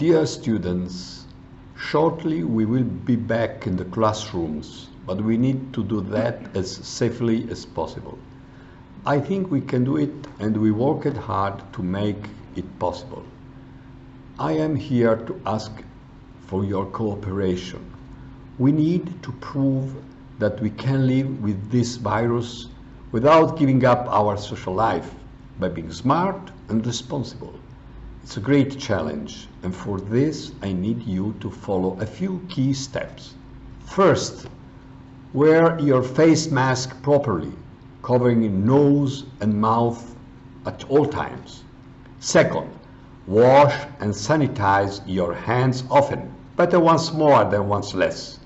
Dear students, shortly we will be back in the classrooms, but we need to do that as safely as possible. I think we can do it, and we worked hard to make it possible. I am here to ask for your cooperation. We need to prove that we can live with this virus without giving up our social life by being smart and responsible. It's a great challenge, and for this I need you to follow a few key steps. First, wear your face mask properly, covering nose and mouth at all times. Second, wash and sanitize your hands often, better once more than once less.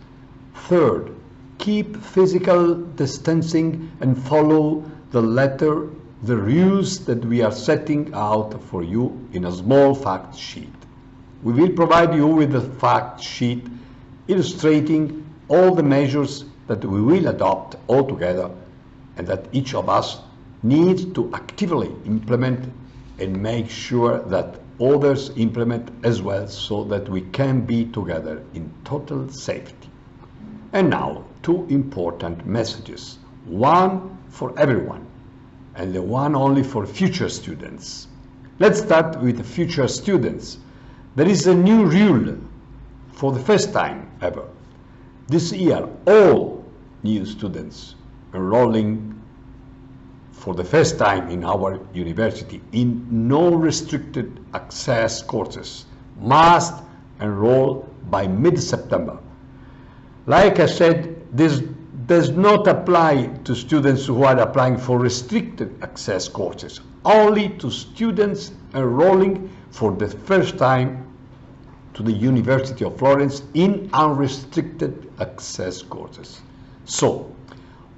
Third, keep physical distancing and follow the rules that we are setting out for you in a small fact sheet. We will provide you with a fact sheet illustrating all the measures that we will adopt altogether and that each of us needs to actively implement and make sure that others implement as well, so that we can be together in total safety. And now, two important messages, one for everyone and the one only for future students. Let's start with the future students. There is a new rule for the first time ever. This year, all new students enrolling for the first time in our university in no restricted access courses must enroll by mid-September. Like I said, this does not apply to students who are applying for restricted access courses, only to students enrolling for the first time to the University of Florence in unrestricted access courses. So,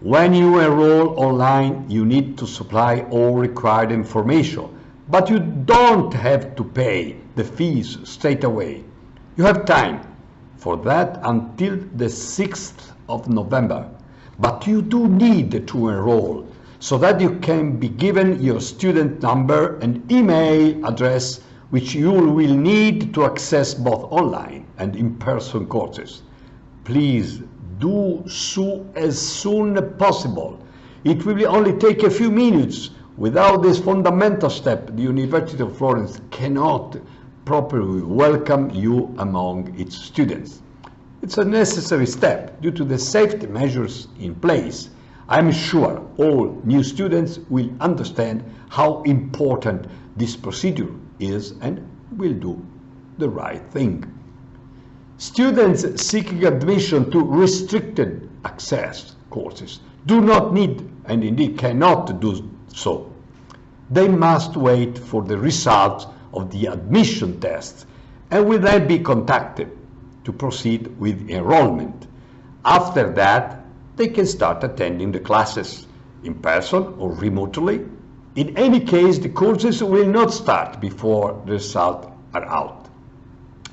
when you enroll online, you need to supply all required information, but you don't have to pay the fees straight away. You have time for that until the 6th of November. But you do need to enroll so that you can be given your student number and email address, which you will need to access both online and in-person courses. Please do so as soon as possible. It will only take a few minutes. Without this fundamental step, the University of Florence cannot properly welcome you among its students. It's a necessary step due to the safety measures in place. I'm sure all new students will understand how important this procedure is and will do the right thing. Students seeking admission to restricted access courses do not need, and indeed cannot do so. They must wait for the results of the admission tests and will then be contacted to proceed with enrollment. After that, they can start attending the classes in person or remotely. In any case, the courses will not start before the results are out.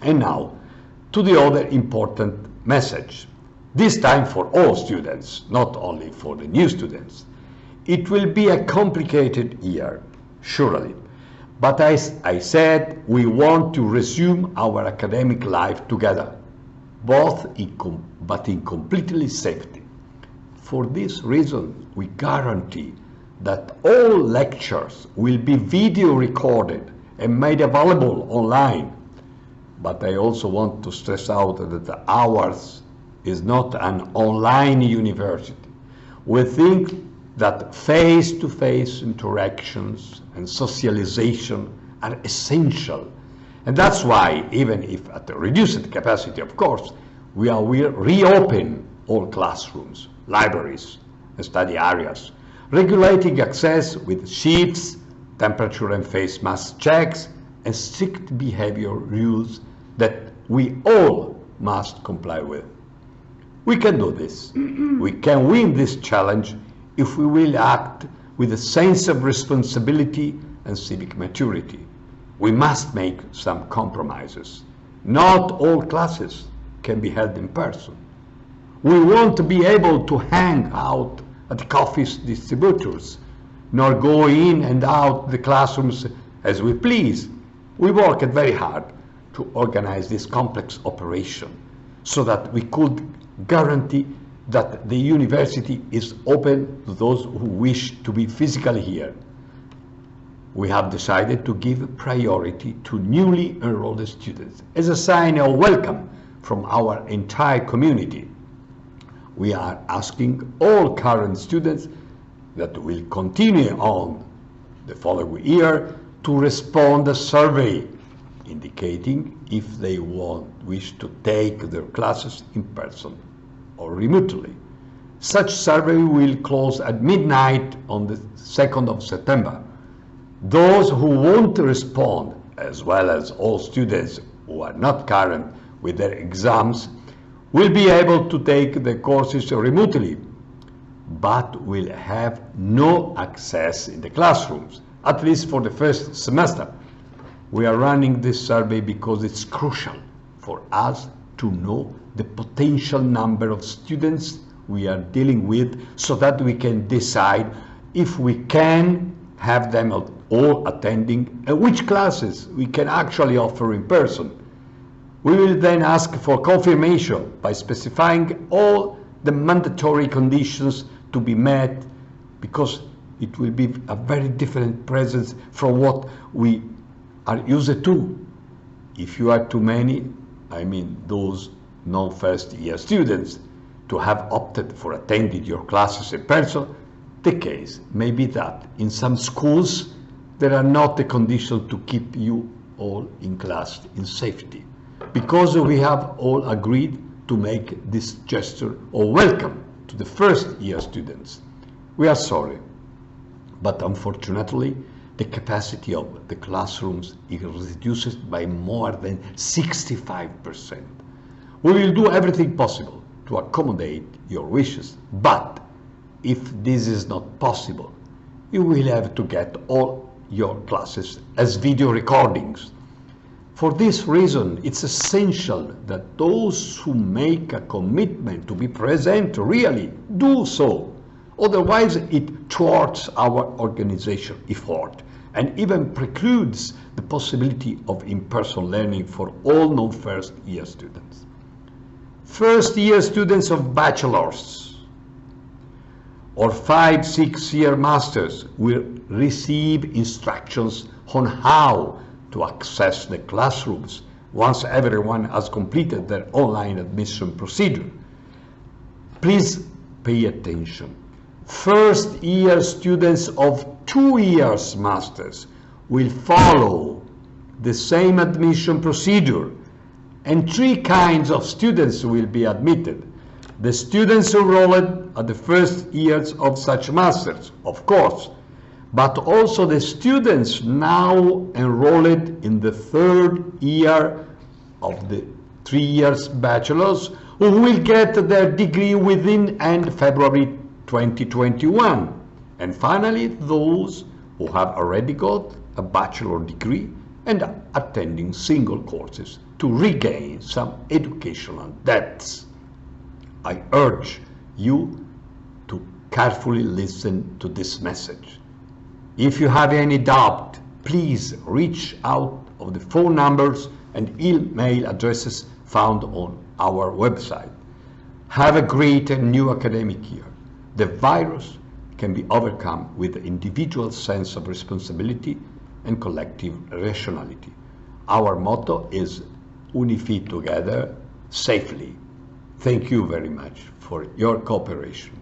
And now, to the other important message, this time for all students, not only for the new students. It will be a complicated year, surely. But as I said, we want to resume our academic life together, but in completely safety. For this reason, we guarantee that all lectures will be video recorded and made available online. But I also want to stress out that ours is not an online university. We think that face-to-face interactions and socialization are essential. And that's why, even if at a reduced capacity, of course, we will reopen all classrooms, libraries, and study areas, regulating access with shifts, temperature and face mask checks, and strict behavior rules that we all must comply with. We can do this. We can win this challenge if we will act with a sense of responsibility and civic maturity. We must make some compromises. Not all classes can be held in person. We won't be able to hang out at coffee distributors, nor go in and out the classrooms as we please. We worked very hard to organize this complex operation so that we could guarantee that the university is open to those who wish to be physically here. We have decided to give priority to newly enrolled students as a sign of welcome from our entire community. We are asking all current students that will continue on the following year to respond to a survey indicating if they wish to take their classes in person or remotely. Such survey will close at midnight on the 2nd of September. Those who won't respond, as well as all students who are not current with their exams, will be able to take the courses remotely, but will have no access in the classrooms, at least for the first semester. We are running this survey because it's crucial for us to know the potential number of students we are dealing with so that we can decide if we can have them all attending and which classes we can actually offer in person. We will then ask for confirmation by specifying all the mandatory conditions to be met, because it will be a very different presence from what we are used to. If you are too many, I mean those non-first year students, to have opted for attending your classes in person, the case may be that in some schools there are not the conditions to keep you all in class in safety, because we have all agreed to make this gesture of welcome to the first year students. We are sorry, but unfortunately the capacity of the classrooms is reduced by more than 65%. We will do everything possible to accommodate your wishes, but if this is not possible, you will have to get all your classes as video recordings. For this reason, it's essential that those who make a commitment to be present really do so. Otherwise, it thwarts our organization effort and even precludes the possibility of in-person learning for all non-first year students. First year students of bachelor's or 5-6 year masters will receive instructions on how to access the classrooms once everyone has completed their online admission procedure. Please pay attention. First year students of 2 years masters will follow the same admission procedure, and 3 kinds of students will be admitted. The students enrolled at the first years of such masters, of course, but also the students now enrolled in the 3rd year of the 3 years bachelor's, who will get their degree within end February 2021. And finally, those who have already got a bachelor degree and are attending single courses to regain some educational depths. I urge you to carefully listen to this message. If you have any doubt, please reach out of the phone numbers and email addresses found on our website. Have a great and new academic year. The virus can be overcome with an individual sense of responsibility and collective rationality. Our motto is Unify Together Safely. Thank you very much for your cooperation.